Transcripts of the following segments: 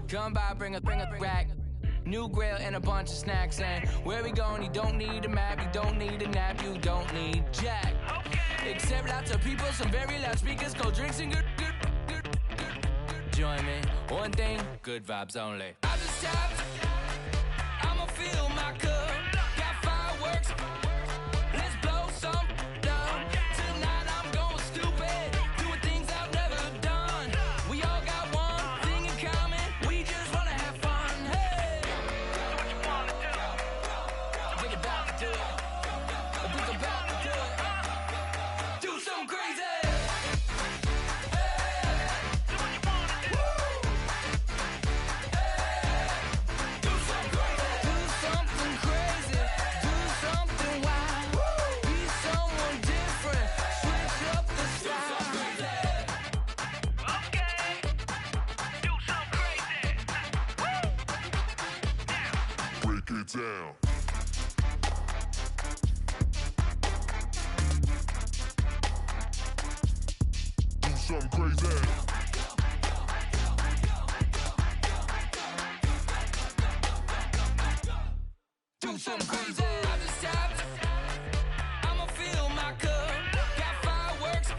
Come by, bring a rack. New grill and a bunch of snacks. And where we going, you don't need a map, you don't need a nap, you don't need jack. Except lots of people, some very loud speakers, cold drinks and good. Join me, one thing, good vibes only. I just tapped, I'ma fill my cup. Got fireworks, let's blow some down. Tonight I'm going stupid, doing things I've never done. We all got one thing in common, we just wanna have fun. Hey, what you wanna do? Think about to do it. Think about to do it. Do something crazy. Down. Do something crazy. Do something crazy. I just tapped, I'ma fill my cup. Got fireworks,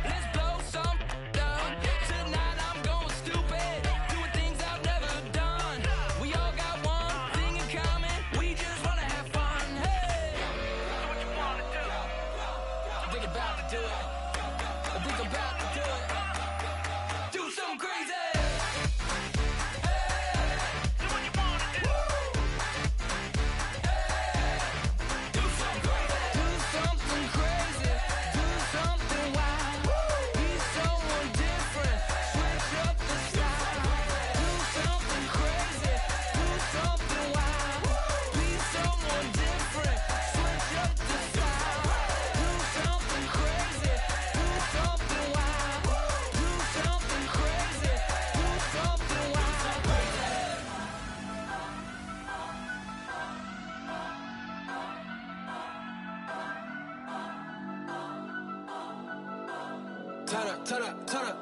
let's blow some down. Tonight I'm going stupid, doing things I've never done. We all got one thing in common, we just wanna have fun. Hey, what you wanna do? Think about to do it. Think about to do it. Do something crazy.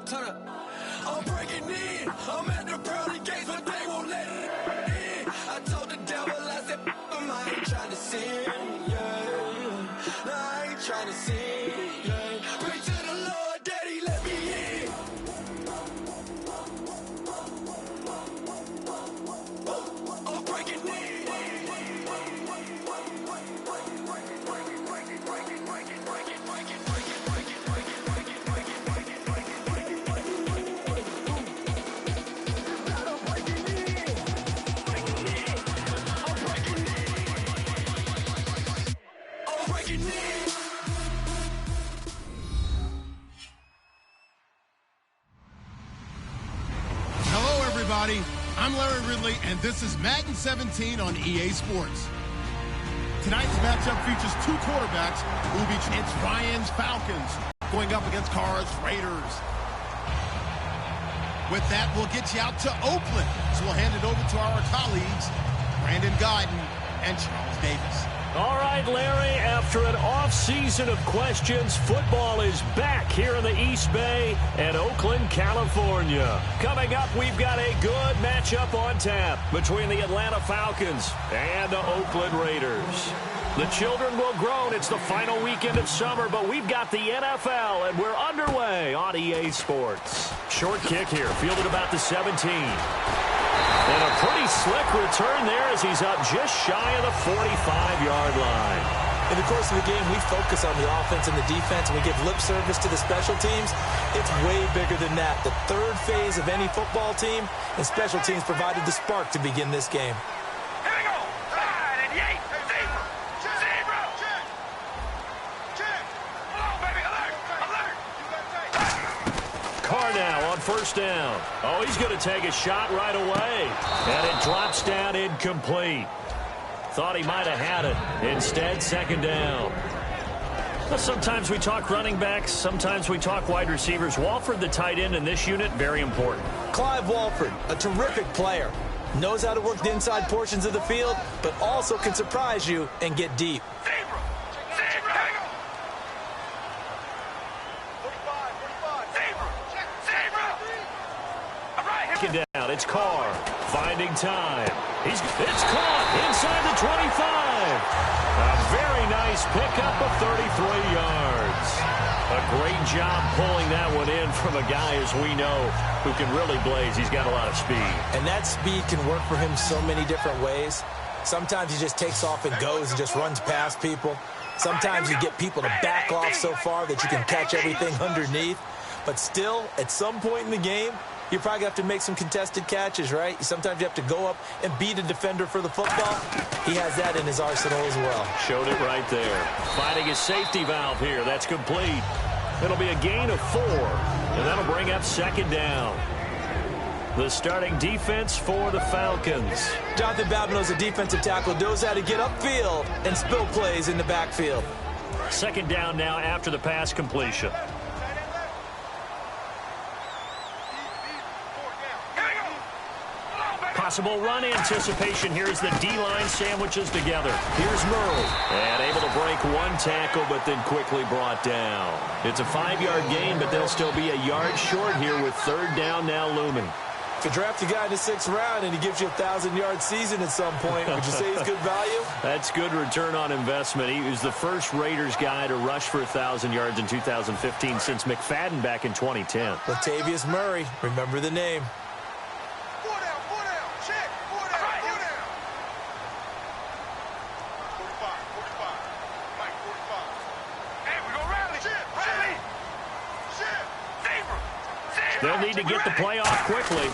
Turn up. I'm breaking in. I'm at the pearly gates, but they won't let it in. I told the devil, I said, I ain't trying to sin, yeah. No, I ain't trying to sin, yeah. Pray to the Lord, Daddy, let me in. I'm breaking in. I'm Larry Ridley, and this is Madden 17 on EA Sports. Tonight's matchup features two quarterbacks who will be it's Ryan's Falcons going up against Carr's Raiders. With that, we'll get you out to Oakland, so we'll hand it over to our colleagues, Brandon Guyton and Charles Davis. All right, Larry, after an off-season of questions, football is back here in the East Bay and Oakland, California. Coming up, we've got a good matchup on tap between the Atlanta Falcons and the Oakland Raiders. The children will groan. It's the final weekend of summer, but we've got the NFL, and we're underway on EA Sports. Short kick here, fielded about the 17. And a pretty slick return there as he's up just shy of the 45-yard line. In the course of the game, we focus on the offense and the defense, and we give lip service to the special teams. It's way bigger than that. The third phase of any football team, and special teams provided the spark to begin this game. Here we go. Slide and yay. Zebra. Zebra. Check. Come on, baby. Alert. Alert. Carr now on first down. Oh, he's going to take a shot right away. And it drops down incomplete. Thought he might have had it. Instead, second down. Well, sometimes we talk running backs. Sometimes we talk wide receivers. Walford, the tight end in this unit, very important. Clive Walford, a terrific player. Knows how to work the inside portions of the field, but also can surprise you and get deep. Zebra. Zebra. 45. Zebra. Zebra. All right, here second down. It's Carr finding time. It's caught inside the 25. A very nice pickup of 33 yards. A great job pulling that one in from a guy, as we know, who can really blaze. He's got a lot of speed. And that speed can work for him so many different ways. Sometimes he just takes off and goes and just runs past people. Sometimes you get people to back off so far that you can catch everything underneath. But still, at some point in the game, you probably have to make some contested catches, right? Sometimes you have to go up and beat a defender for the football. He has that in his arsenal as well. Showed it right there. Finding his safety valve here. That's complete. It'll be a gain of 4, and that'll bring up second down. The starting defense for the Falcons. Jonathan Babineau's a defensive tackle, knows how to get upfield and spill plays in the backfield. Second down now after the pass completion. Possible run anticipation. Here's the D-line sandwiches together. Here's Murray. And able to break one tackle, but then quickly brought down. It's a 5-yard gain, but they'll still be a yard short here with third down now looming. If you draft a guy in the 6th round and he gives you a 1,000-yard season at some point, would you say he's good value? That's good return on investment. He was the first Raiders guy to rush for 1,000 yards in 2015 since McFadden back in 2010. Latavius Murray, remember the name. They'll need to get the play off quickly.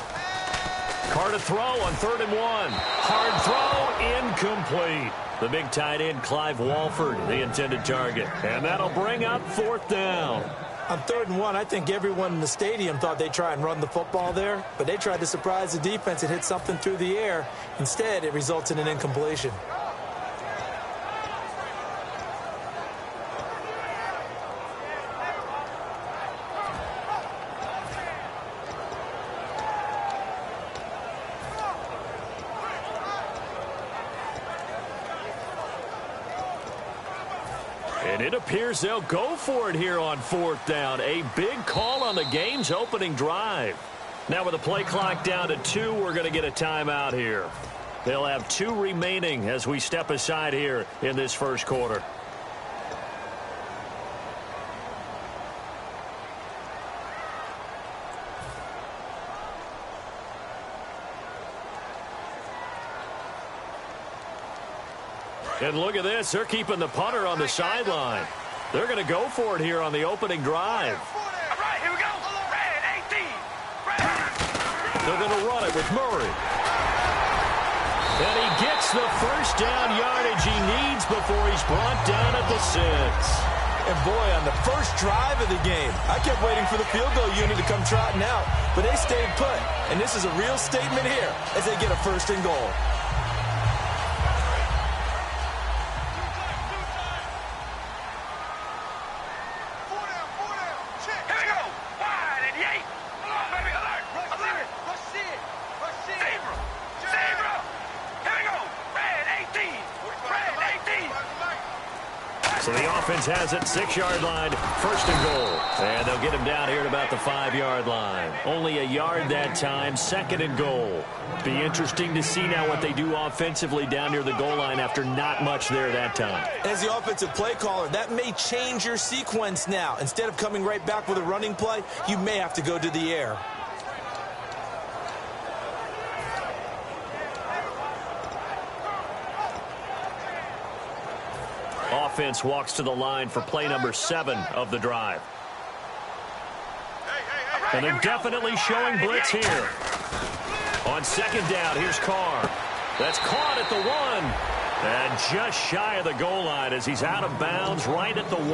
Carr to throw on 3rd and 1. Hard throw, incomplete. The big tight end, Clive Walford, the intended target. And that'll bring up 4th down. On 3rd and 1, I think everyone in the stadium thought they'd try and run the football there, but they tried to surprise the defense and hit something through the air. Instead, it results in an incompletion. And it appears they'll go for it here on 4th down. A big call on the game's opening drive. Now with the play clock down to 2, we're going to get a timeout here. They'll have 2 remaining as we step aside here in this first quarter. And look at this. They're keeping the punter on the sideline. They're going to go for it here on the opening drive. All right, here we go. Red 18. They're going to run it with Murray. And he gets the first down yardage he needs before he's brought down at the 6. And boy, on the first drive of the game, I kept waiting for the field goal unit to come trotting out, but they stayed put. And this is a real statement here as they get a 1st and goal. So the offense has it, 6-yard line, 1st and goal. And they'll get him down here at about the 5-yard line. Only a yard that time, 2nd and goal. Be interesting to see now what they do offensively down near the goal line after not much there that time. As the offensive play caller, that may change your sequence now. Instead of coming right back with a running play, you may have to go to the air. Offense walks to the line for play number 7 of the drive. And they're definitely showing blitz here. On 2nd down, here's Carr. That's caught at the 1. And just shy of the goal line as he's out of bounds right at the 1.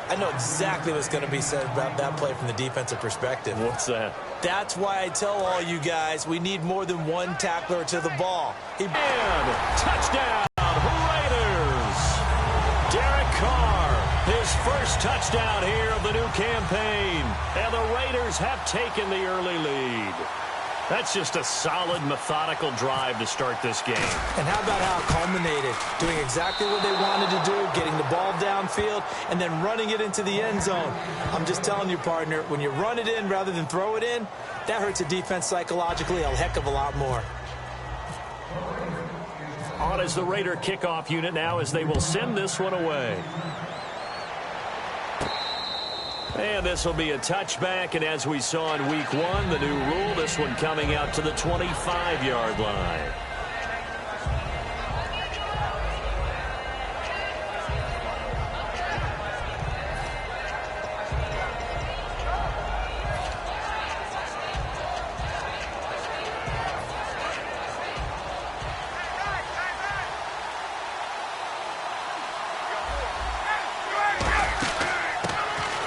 I know exactly what's going to be said about that play from the defensive perspective. What's that? That's why I tell all you guys we need more than one tackler to the ball. And touchdown, Raiders! Derek Carr, his first touchdown here of the new campaign. And the Raiders have taken the early lead. That's just a solid, methodical drive to start this game. And how about how it culminated? Doing exactly what they wanted to do, getting the ball downfield, and then running it into the end zone. I'm just telling you, partner, when you run it in rather than throw it in, that hurts a defense psychologically a heck of a lot more. On is the Raider kickoff unit now as they will send this one away. And this will be a touchback, and as we saw in week 1, the new rule, this one coming out to the 25-yard line.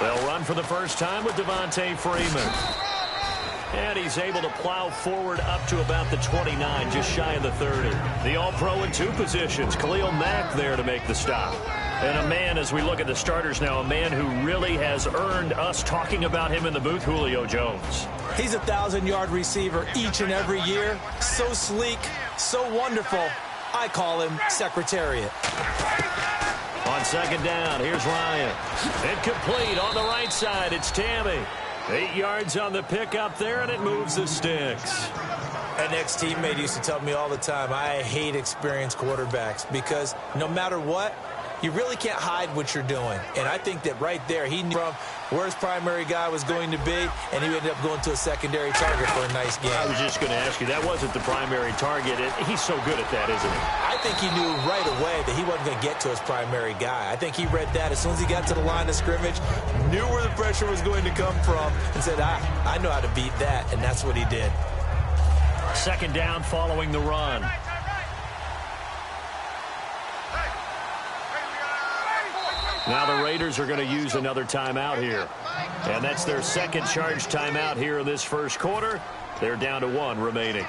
They'll run for the first time with Devontae Freeman. And he's able to plow forward up to about the 29, just shy of the 30. The All-Pro in 2 positions. Khalil Mack there to make the stop. And a man, as we look at the starters now, a man who really has earned us talking about him in the booth, Julio Jones. He's a 1,000-yard receiver each and every year. So sleek, so wonderful. I call him Secretariat. On second down, here's Ryan. Incomplete on the right side. It's Tammy. 8 yards on the pickup there, and it moves the sticks. An ex-teammate used to tell me all the time, I hate experienced quarterbacks because no matter what, you really can't hide what you're doing. And I think that right there, he knew from where his primary guy was going to be, and he ended up going to a secondary target for a nice game. I was just going to ask you, that wasn't the primary target. He's so good at that, isn't he? I think he knew right away that he wasn't going to get to his primary guy. I think he read that as soon as he got to the line of scrimmage, knew where the pressure was going to come from, and said, I know how to beat that, and that's what he did. Second down following the run. Now the Raiders are going to use another timeout here. And that's their second charge timeout here in this first quarter. They're down to 1 remaining.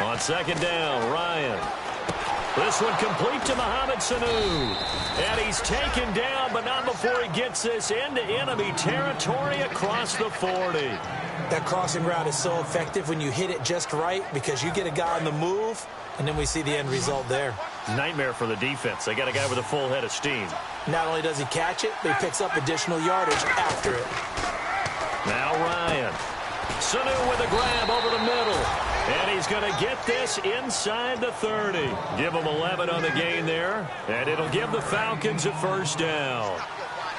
On second down, Ryan. This one complete to Mohamed Sanu. And he's taken down, but not before he gets this into enemy territory across the 40. That crossing route is so effective when you hit it just right because you get a guy on the move, and then we see the end result there. Nightmare for the defense. They got a guy with a full head of steam. Not only does he catch it, but he picks up additional yardage after it. Now Ryan. Sanu with a grab over the middle. And he's going to get this inside the 30. Give him 11 on the gain there. And it'll give the Falcons a first down.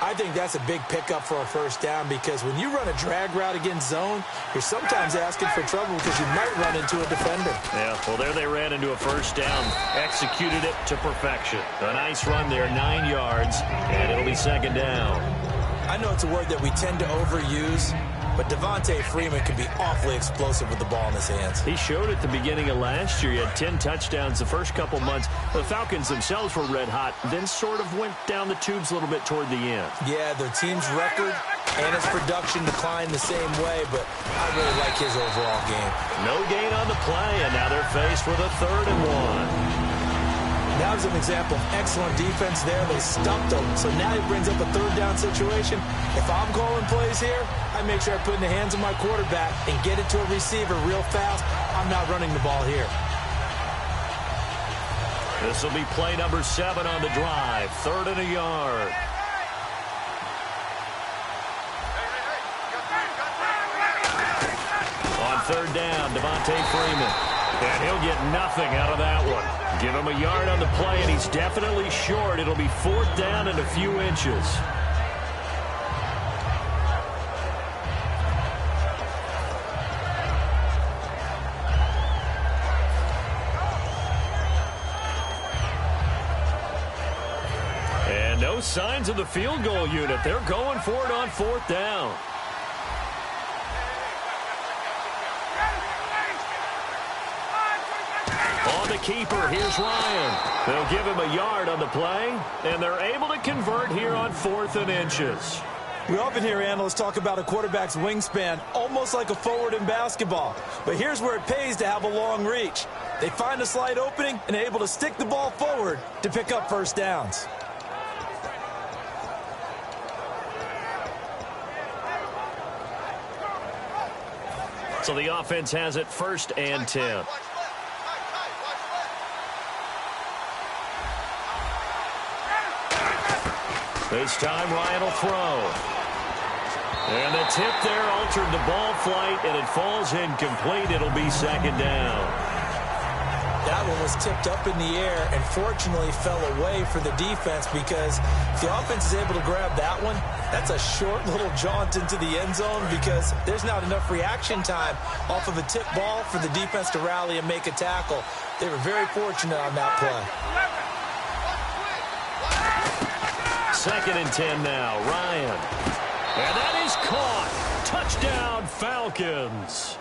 I think that's a big pickup for a first down because when you run a drag route against zone, you're sometimes asking for trouble because you might run into a defender. Yeah, well, there they ran into a first down. Executed it to perfection. A nice run there, 9 yards. And it'll be second down. I know it's a word that we tend to overuse, but Devontae Freeman can be awfully explosive with the ball in his hands. He showed at the beginning of last year. He had 10 touchdowns the first couple months. The Falcons themselves were red hot, then sort of went down the tubes a little bit toward the end. Yeah, their team's record and his production declined the same way, but I really like his overall game. No gain on the play, and now they're faced with a 3rd and 1. That was an example of excellent defense there. They stumped him, so now he brings up a 3rd down situation. If I'm calling plays here, I make sure I put it in the hands of my quarterback and get it to a receiver real fast. I'm not running the ball here. This will be play number 7 on the drive. 3rd and a yard. On 3rd down, Devontae Freeman. And he'll get nothing out of that one. Give him a yard on the play, and he's definitely short. It'll be 4th down and a few inches. And no signs of the field goal unit. They're going for it on 4th down. On the keeper, here's Ryan. They'll give him a yard on the play, and they're able to convert here on 4th and inches. We often hear analysts talk about a quarterback's wingspan, almost like a forward in basketball. But here's where it pays to have a long reach. They find a slight opening and are able to stick the ball forward to pick up first downs. So the offense has it 1st and 10. This time Ryan will throw. And the tip there altered the ball flight, and it falls incomplete. It'll be 2nd down. That one was tipped up in the air and fortunately fell away for the defense, because if the offense is able to grab that one, that's a short little jaunt into the end zone, because there's not enough reaction time off of a tip ball for the defense to rally and make a tackle. They were very fortunate on that play. 2nd and 10 now. Ryan. And that is caught. Touchdown, Falcons.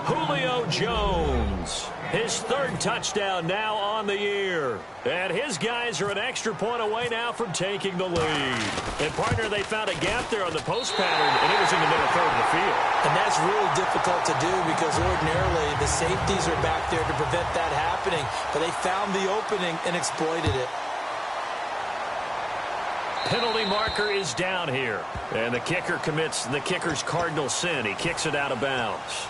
Julio Jones. His 3rd touchdown now on the year. And his guys are an extra point away now from taking the lead. And, partner, they found a gap there on the post pattern, and it was in the middle third of the field. And that's really difficult to do, because ordinarily the safeties are back there to prevent that happening. But they found the opening and exploited it. Penalty marker is down here. And the kicker commits the kicker's cardinal sin. He kicks it out of bounds.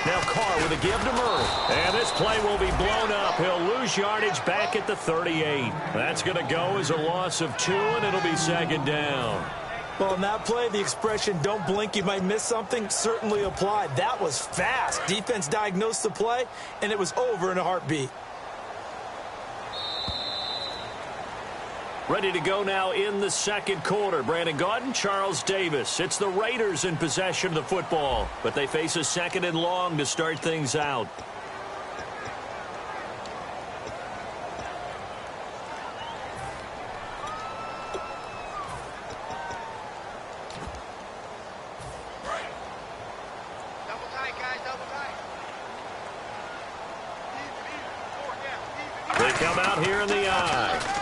Now Carr with a give to Murray. And this play will be blown up. He'll lose yardage back at the 38. That's going to go as a loss of 2, and it'll be 2nd down. Well, in that play, the expression, don't blink, you might miss something, certainly applied. That was fast. Defense diagnosed the play, and it was over in a heartbeat. Ready to go now in the 2nd quarter. Brandon Gaudin, Charles Davis. It's the Raiders in possession of the football, but they face a 2nd and long to start things out. They come out here in the eye.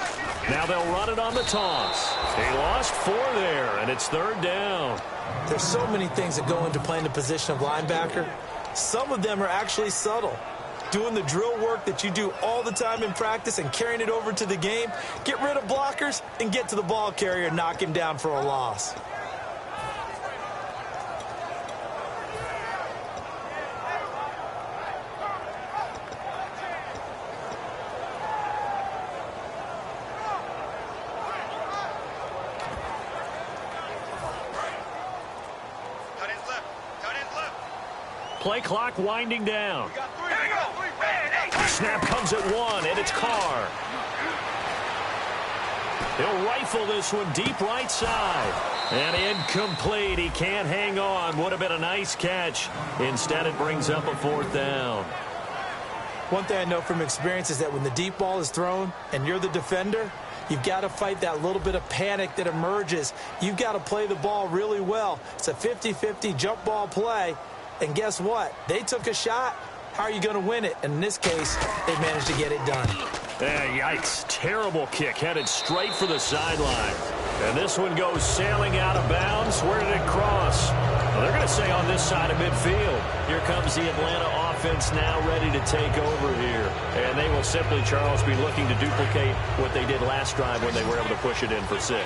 Now they'll run it on the toss. He lost 4 there, and it's 3rd down. There's so many things that go into playing the position of linebacker. Some of them are actually subtle. Doing the drill work that you do all the time in practice and carrying it over to the game. Get rid of blockers and get to the ball carrier and knock him down for a loss. Play clock winding down. Snap comes at 1, and it's Carr. He'll rifle this one deep right side. And incomplete. He can't hang on. Would have been a nice catch. Instead, it brings up a 4th down. One thing I know from experience is that when the deep ball is thrown and you're the defender, you've got to fight that little bit of panic that emerges. You've got to play the ball really well. It's a 50-50 jump ball play. And guess what? They took a shot. How are you going to win it? And in this case, they managed to get it done. Yikes. Terrible kick. Headed straight for the sideline. And this one goes sailing out of bounds. Where did it cross? Well, they're going to say on this side of midfield. Here comes the Atlanta offense now ready to take over here. And they will simply, Charles, be looking to duplicate what they did last drive when they were able to push it in for 6.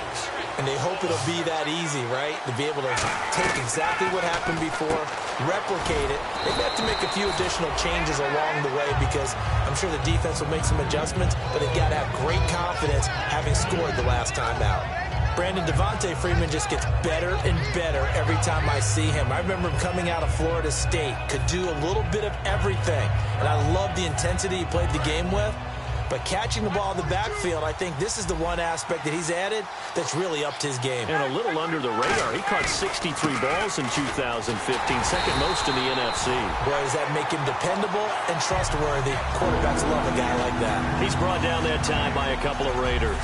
And they hope it'll be that easy, right? To be able to take exactly what happened before, replicate it. They have to make a few additional changes along the way, because I'm sure the defense will make some adjustments, but they've got to have great confidence having scored the last time out. Brandon, Devontae Freeman just gets better and better every time I see him. I remember him coming out of Florida State, could do a little bit of everything, and I love the intensity he played the game with. But catching the ball in the backfield, I think this is the one aspect that he's added that's really upped his game. And a little under the radar. He caught 63 balls in 2015, second most in the NFC. Boy, does that make him dependable and trustworthy. Quarterbacks love a guy like that. He's brought down that time by a couple of Raiders.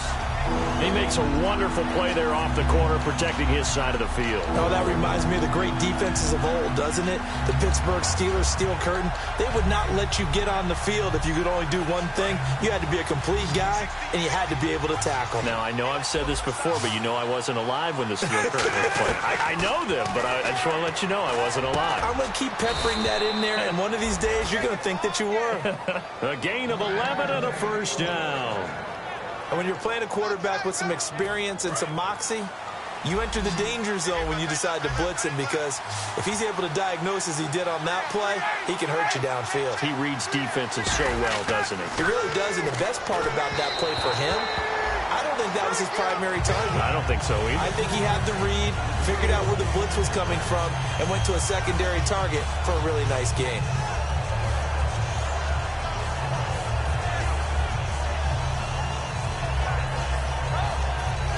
He makes a wonderful play there off the corner, protecting his side of the field. Oh, that reminds me of the great defenses of old, doesn't it? The Pittsburgh Steelers steel curtain. They would not let you get on the field if you could only do one thing. You had to be a complete guy, and you had to be able to tackle. Now, I know I've said this before, but you know I wasn't alive when the steel curtain was played. I know them, but I just want to let you know I wasn't alive. I'm going to keep peppering that in there, and one of these days you're going to think that you were. A gain of 11 and a 1st down. And when you're playing a quarterback with some experience and some moxie, you enter the danger zone when you decide to blitz him, because if he's able to diagnose as he did on that play, he can hurt you downfield. He reads defenses so well, doesn't he? He really does, and the best part about that play for him, I don't think that was his primary target. I don't think so either. I think he had the read, figured out where the blitz was coming from, and went to a secondary target for a really nice game.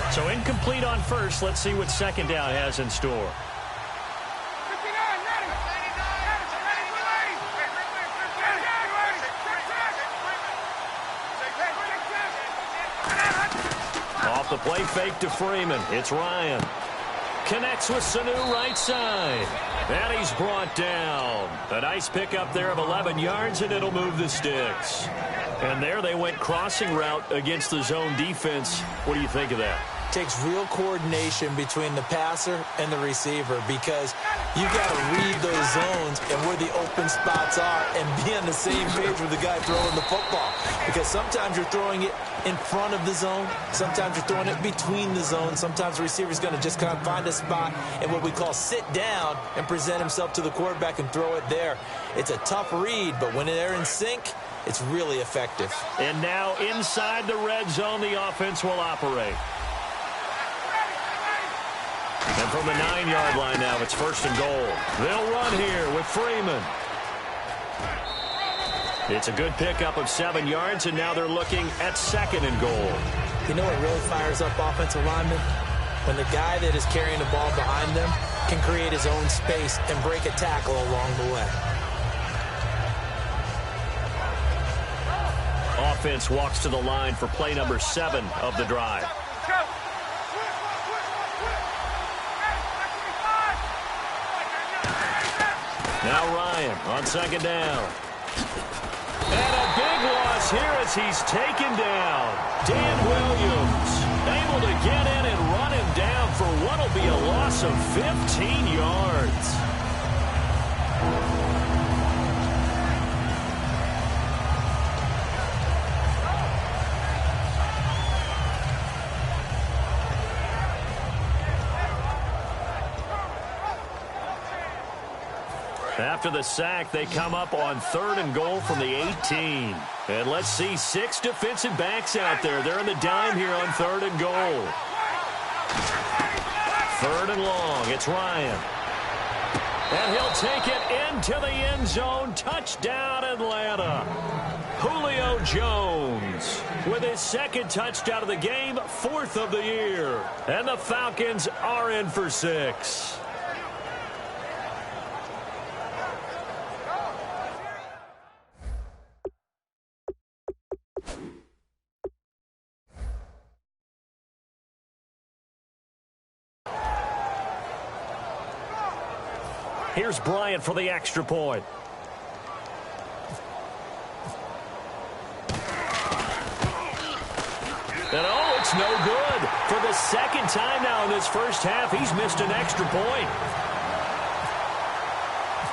So incomplete on first. Let's see what second down has in store. Off the play fake to Freeman. It's Ryan. Connects with Sanu right side. And he's brought down. A nice pickup there of 11 yards, and it'll move the sticks. And there they went crossing route against the zone defense. What do you think of that? Takes real coordination between the passer and the receiver, because you got to read those zones and where the open spots are and be on the same page with the guy throwing the football. Because sometimes you're throwing it in front of the zone. Sometimes you're throwing it between the zones. Sometimes the receiver's going to just kind of find a spot and what we call sit down and present himself to the quarterback and throw it there. It's a tough read, but when they're in sync, it's really effective. And now inside the red zone, the offense will operate. And from the 9-yard line now, it's 1st and goal. They'll run here with Freeman. It's a good pickup of 7 yards, and now they're looking at 2nd and goal. You know what really fires up offensive linemen? When the guy that is carrying the ball behind them can create his own space and break a tackle along the way. Offense walks to the line for play number 7 of the drive. Now Ryan on 2nd down. And a big loss here as he's taken down. Dan Williams able to get in and run him down for what will be a loss of 15 yards. After the sack, they come up on 3rd and goal from the 18. And let's see 6 defensive backs out there. They're in the dime here on 3rd and goal. 3rd and long. It's Ryan. And he'll take it into the end zone. Touchdown, Atlanta. Julio Jones with his 2nd touchdown of the game, 4th of the year. And the Falcons are in for 6. Here's Bryant for the extra point. And oh, it's no good. For the 2nd time now in this first half, he's missed an extra point.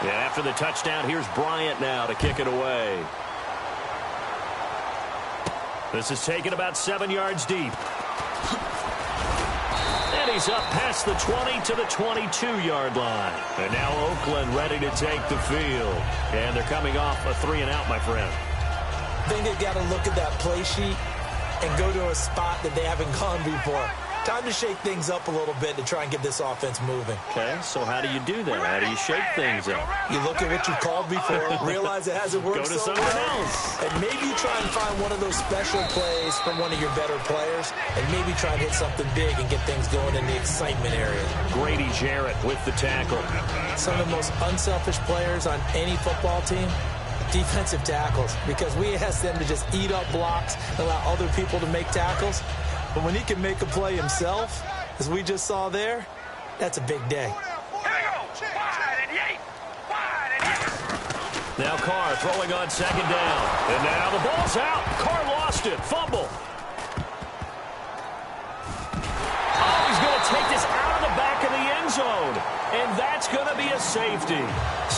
And after the touchdown, here's Bryant now to kick it away. This is taken about 7 yards deep. And he's up past the 20 to the 22-yard line. And now Oakland ready to take the field. And they're coming off a 3-and-out, my friend. I think they've got to look at that play sheet and go to a spot that they haven't gone before. Time to shake things up a little bit to try and get this offense moving. Okay, so how do you do that? How do you shake things up? You look at what you called before, realize it hasn't worked Go to so something well, else. and maybe try and find one of those special plays from one of your better players, and maybe try and hit something big and get things going in the excitement area. Grady Jarrett with the tackle. Some of the most unselfish players on any football team, defensive tackles, because we ask them to just eat up blocks and allow other people to make tackles. But when he can make a play himself, as we just saw there, that's a big day. Now Carr throwing on 2nd down. And now the ball's out. Carr lost it. Fumble. Oh, he's going to take this out of the back of the end zone. And that's going to be a safety.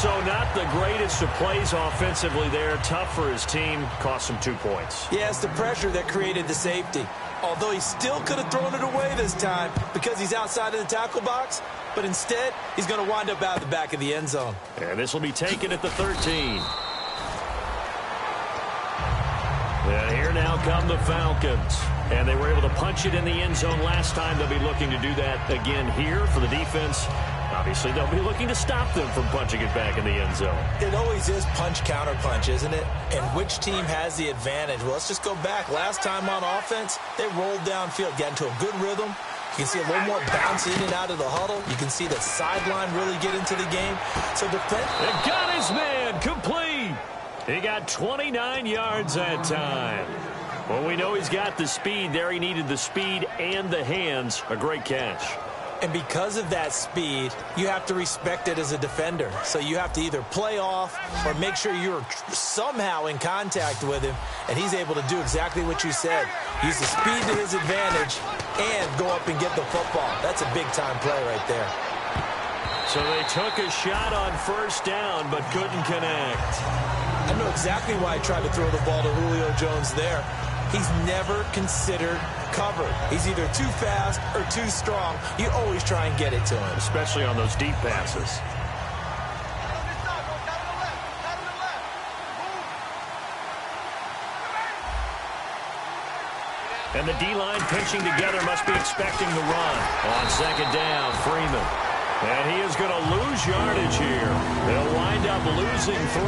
So not the greatest of plays offensively there. Tough for his team. Cost him 2 points. Yeah, it's the pressure that created the safety. Although he still could have thrown it away this time because he's outside of the tackle box. But instead, he's going to wind up out the back of the end zone. And this will be taken at the 13. And here now come the Falcons. And they were able to punch it in the end zone last time. They'll be looking to do that again here for the defense. Obviously, they'll be looking to stop them from punching it back in the end zone. It always is punch-counter-punch, isn't it? And which team has the advantage? Well, let's just go back. Last time on offense, they rolled downfield, got into a good rhythm. You can see a little more bounce in and out of the huddle. You can see the sideline really get into the game. So defense. It got his man complete. He got 29 yards that time. Well, we know he's got the speed there. He needed the speed and the hands. A great catch. And because of that speed, you have to respect it as a defender. So you have to either play off or make sure you're somehow in contact with him. And he's able to do exactly what you said. Use the speed to his advantage and go up and get the football. That's a big-time play right there. So they took a shot on first down but couldn't connect. I know exactly why I tried to throw the ball to Julio Jones there. He's never considered covered. He's either too fast or too strong. You always try and get it to him. Especially on those deep passes. And the D-line pinching together must be expecting the run. On second down, Freeman. And he is going to lose yardage here. They'll wind up losing 3.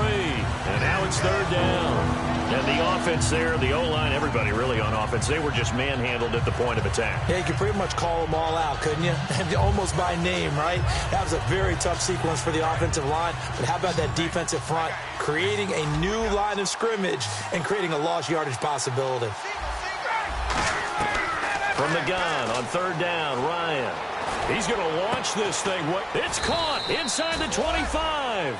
And now it's third down. And the offense there, the O-line, everybody really on offense, they were just manhandled at the point of attack. Yeah, you could pretty much call them all out, couldn't you? Almost by name, right? That was a very tough sequence for the offensive line. But how about that defensive front creating a new line of scrimmage and creating a lost yardage possibility? From the gun on third down, Ryan. He's going to launch this thing. It's caught inside the 25.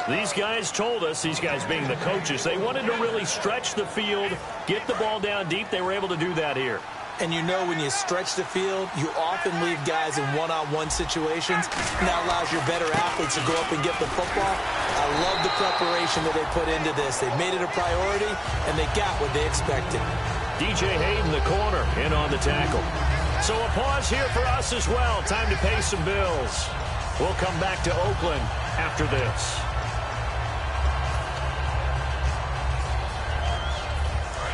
These guys told us, these guys being the coaches, they wanted to really stretch the field, get the ball down deep. They were able to do that here. And you know when you stretch the field, you often leave guys in one-on-one situations. And that allows your better athletes to go up and get the football. I love the preparation that they put into this. They made it a priority, and they got what they expected. DJ Hayden, the corner, in on the tackle. So a pause here for us as well. Time to pay some bills. We'll come back to Oakland after this.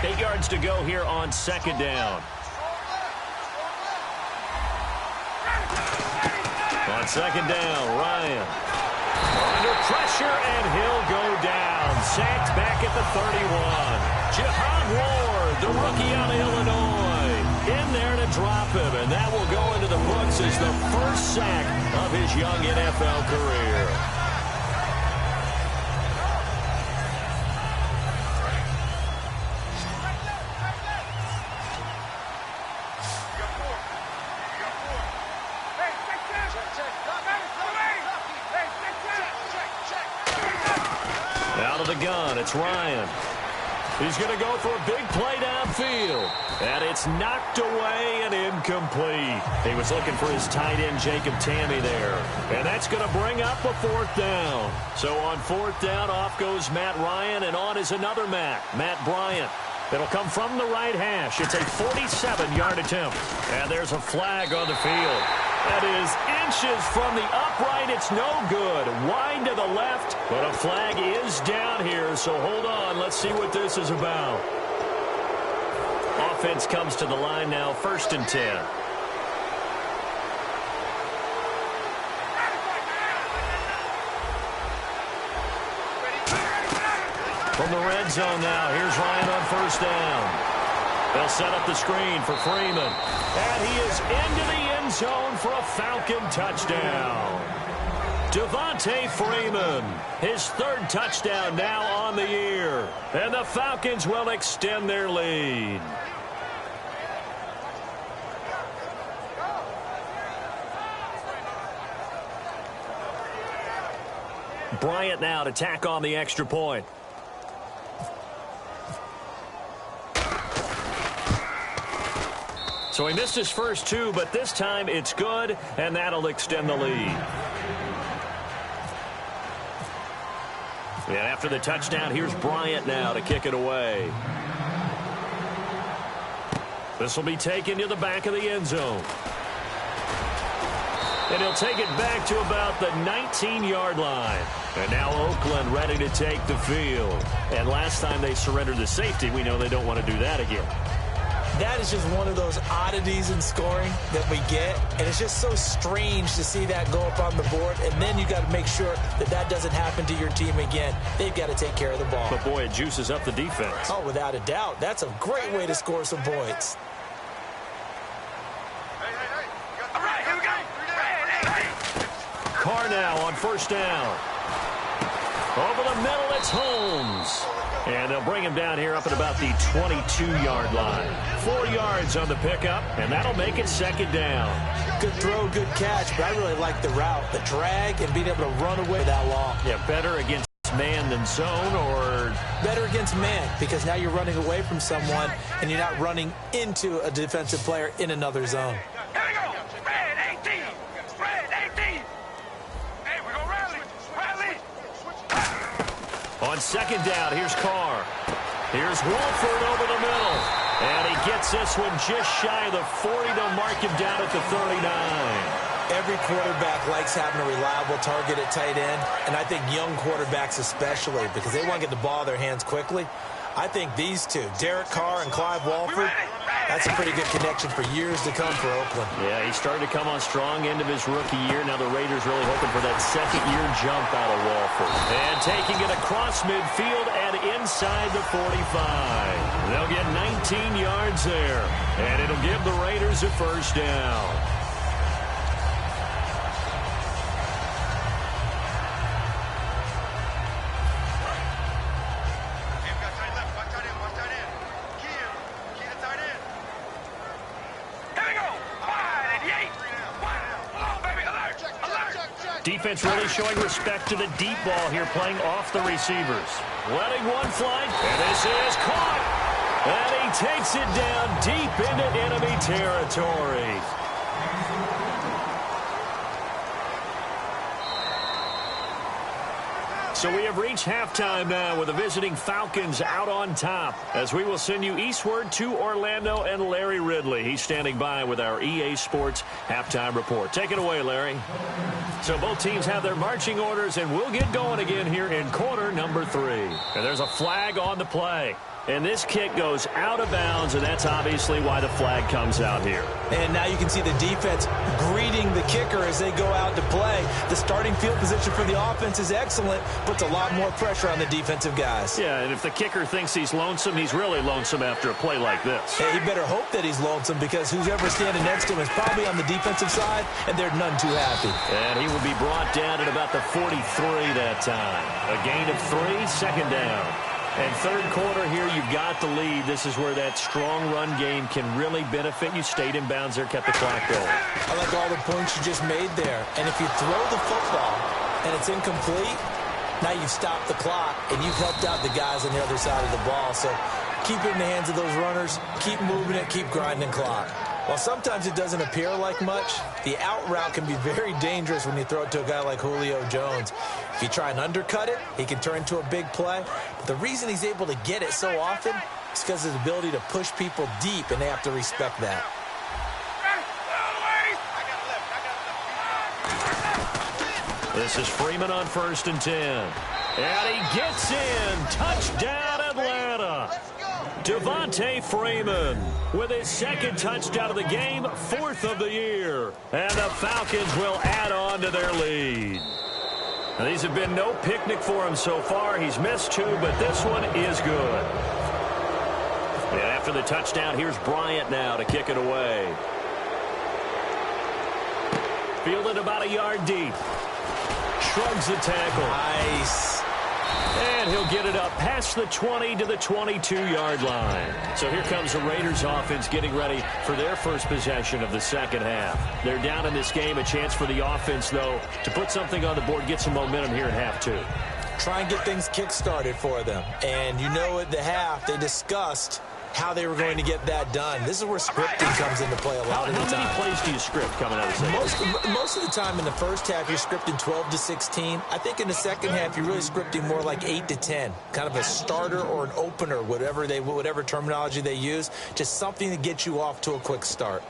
8 yards to go here on second down. On second down, Ryan. Under pressure, and he'll go down. Sacked back at the 31. Jihad Ward, the rookie out of Illinois, in there to drop him. And that will go into the books as the first sack of his young NFL career. Out of the gun, it's Ryan. He's going to go for a big play downfield. And it's knocked away and incomplete. He was looking for his tight end, Jacob Tamme, there. And that's going to bring up a fourth down. So on fourth down, off goes Matt Ryan, and on is another Matt Bryant. It'll come from the right hash. It's a 47-yard attempt. And there's a flag on the field. That is inches from the upright. It's no good. Wide to the left, but a flag is down here, so hold on. Let's see what this is about. Offense comes to the line now, 1st and 10. From the red zone now, here's Ryan on first down. They'll set up the screen for Freeman. And he is into the end zone for a Falcon touchdown. Devontae Freeman, his 3rd touchdown now on the year. And the Falcons will extend their lead. Bryant now to tack on the extra point. So he missed his first 2, but this time it's good, and that'll extend the lead. And after the touchdown, here's Bryant now to kick it away. This will be taken to the back of the end zone. And he'll take it back to about the 19-yard line. And now Oakland ready to take the field. And last time they surrendered the safety, we know they don't want to do that again. That is just one of those oddities in scoring that we get. And it's just so strange to see that go up on the board. And then you got to make sure that that doesn't happen to your team again. They've got to take care of the ball. But, boy, it juices up the defense. Oh, without a doubt. That's a great way to score some points. All right, here we go. Carr now on first down. Over the middle, it's Holmes. And they'll bring him down here up at about the 22-yard line. 4 yards on the pickup, and that'll make it second down. Good throw, good catch, but I really like the route, the drag, and being able to run away that long. Yeah, better against man than zone, or better against man, because now you're running away from someone, and you're not running into a defensive player in another zone. Here we go. Spread 18. Spread 18. Hey, we're going to rally. Rally. On second down, here's Carr. Here's Wolford over the middle. And he gets this one just shy of the 40. They'll mark him down at the 39. Every quarterback likes having a reliable target at tight end, and I think young quarterbacks especially, because they want to get the ball in their hands quickly. I think these two, Derek Carr and Clive Walford, that's a pretty good connection for years to come for Oakland. Yeah, he started to come on strong end of his rookie year. Now the Raiders really hoping for that second-year jump out of Walford. And taking it across midfield and inside the 45. They'll get 19 yards there, and it'll give the Raiders a first down. Defense really showing respect to the deep ball here, playing off the receivers. Letting one fly, and this is caught. And he takes it down deep into enemy territory. So we have reached halftime now with the visiting Falcons out on top, as we will send you eastward to Orlando and Larry Ridley. He's standing by with our EA Sports halftime report. Take it away, Larry. So both teams have their marching orders, and we'll get going again here in quarter number 3. And there's a flag on the play. And this kick goes out of bounds, and that's obviously why the flag comes out here. And now you can see the defense greeting the kicker as they go out to play. The starting field position for the offense is excellent, puts a lot more pressure on the defensive guys. Yeah, and if the kicker thinks he's lonesome, he's really lonesome after a play like this. Hey, he better hope that he's lonesome, because whoever's standing next to him is probably on the defensive side, and they're none too happy. And he will be brought down at about the 43 that time. A gain of 3, second down. And third quarter here, you've got the lead. This is where that strong run game can really benefit you. Stayed in bounds there, kept the clock going. I like all the points you just made there. And if you throw the football and it's incomplete, now you've stopped the clock and you've helped out the guys on the other side of the ball. So keep it in the hands of those runners. Keep moving it. Keep grinding clock. While sometimes it doesn't appear like much, the out route can be very dangerous when you throw it to a guy like Julio Jones. If you try and undercut it, he can turn into a big play. But the reason he's able to get it so often is because of his ability to push people deep, and they have to respect that. This is Freeman on 1st and 10. And he gets in. Touchdown, Atlanta. Devontae Freeman with his second touchdown of the game, 4th of the year. And the Falcons will add on to their lead. Now, these have been no picnic for him so far. He's missed 2, but this one is good. And after the touchdown, here's Bryant now to kick it away. Fielded about a yard deep. Shrugs the tackle. Nice. And he'll get it up past the 20 to the 22-yard line. So here comes the Raiders offense getting ready for their first possession of the second half. They're down in this game. A chance for the offense, though, to put something on the board, get some momentum here in half 2. Try and get things kick-started for them. And you know at the half they discussed how they were going to get that done. This is where scripting comes into play a lot of the time. How many plays do you script coming out of the second? Most of the time in the first half, you're scripting 12 to 16. I think in the second half, you're really scripting more like 8 to 10. Kind of a starter or an opener, whatever terminology they use. Just something to get you off to a quick start.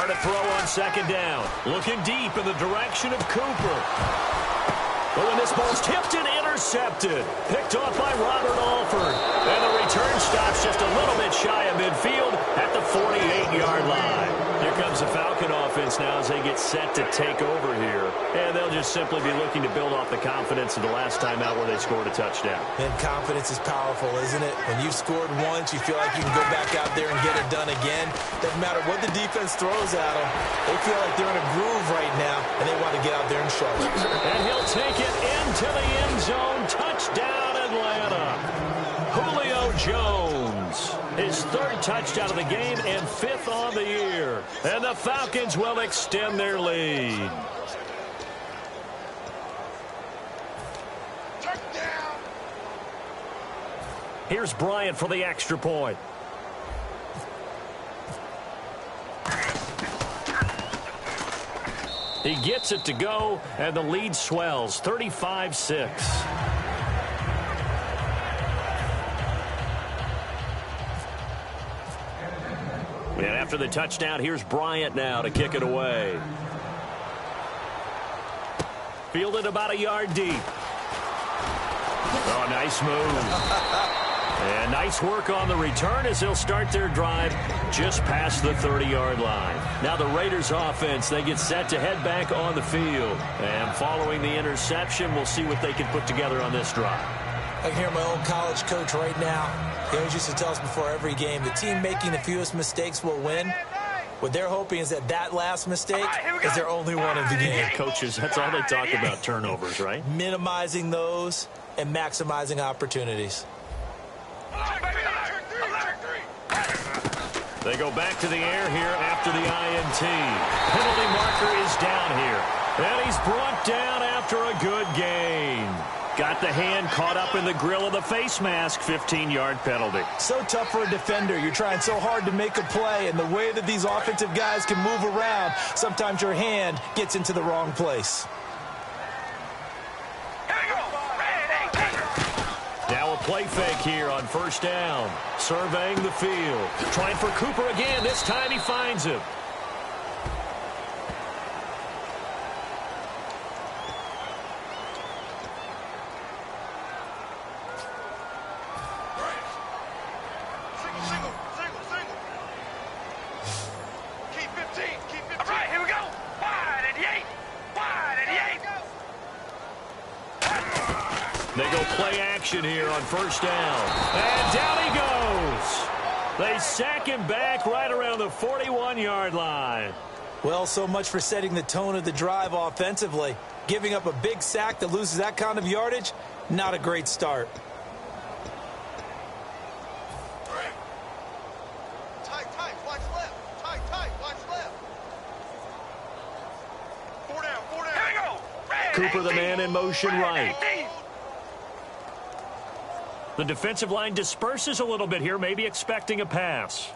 To throw on second down. Looking deep in the direction of Cooper. Oh, and this ball's tipped and intercepted. Picked off by Robert Alford. And the return stops just a little bit shy of midfield at the 48-yard line. Here comes the Falcon offense now as they get set to take over here. And they'll just simply be looking to build off the confidence of the last time out where they scored a touchdown. And confidence is powerful, isn't it? When you've scored once, you feel like you can go back out there and get it done again. Doesn't matter what the defense throws at them. They feel like they're in a groove right now, and they want to get out there and show it. And he'll take it into the end zone. Touchdown, Atlanta. Julio Jones. His third touchdown of the game and fifth on the year. And the Falcons will extend their lead. Here's Bryant for the extra point. He gets it to go, and the lead swells, 35-6. And after the touchdown, here's Bryant now to kick it away. Fielded about a yard deep. Oh, nice move. And nice work on the return as they'll start their drive just past the 30-yard line. Now the Raiders offense, they get set to head back on the field. And following the interception, we'll see what they can put together on this drive. I can hear my old college coach right now. He always used to tell us before every game, the team making the fewest mistakes will win. What they're hoping is that last mistake is their only one of the game. Coaches, that's all they talk about, turnovers, right? Minimizing those and maximizing opportunities. They go back to the air here after the INT. Penalty marker is down here. And he's brought down after a good gain. Got the hand caught up in the grill of the face mask. 15-yard penalty. So tough for a defender. You're trying so hard to make a play, and the way that these offensive guys can move around, sometimes your hand gets into the wrong place. Now a play fake here on first down. Surveying the field. Trying for Cooper again. This time he finds him. They go play action here on first down. And down he goes. They sack him back right around the 41-yard line. Well, so much for setting the tone of the drive offensively. Giving up a big sack that loses that kind of yardage, not a great start. Tight, watch left. Tight, watch left. 4 down. Here we go. Cooper, the man in motion right. The defensive line disperses a little bit here, maybe expecting a pass.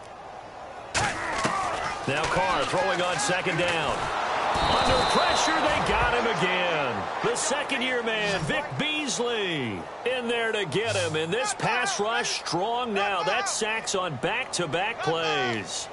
Now Carr throwing on second down. Under pressure, they got him again. The second-year man, Vic Beasley, in there to get him. And this pass rush strong now. That's sacks on back-to-back plays.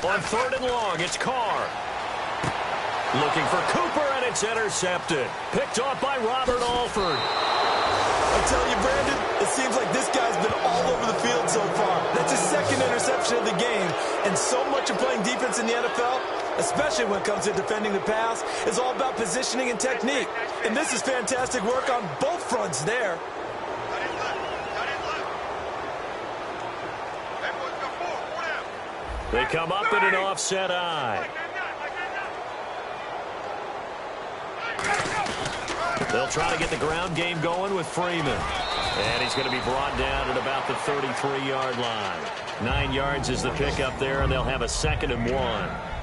On third and long, it's Carr. Looking for Cooper, and it's intercepted. Picked off by Robert Alford. I tell you, Brandon, it seems like this guy's been all over the field so far. That's his second interception of the game. And so much of playing defense in the NFL, especially when it comes to defending the pass, is all about positioning and technique. And this is fantastic work on both fronts there. They come up in an offset eye. They'll try to get the ground game going with Freeman. And he's going to be brought down at about the 33-yard line. 9 yards is the pickup there, and they'll have a 2nd and 1.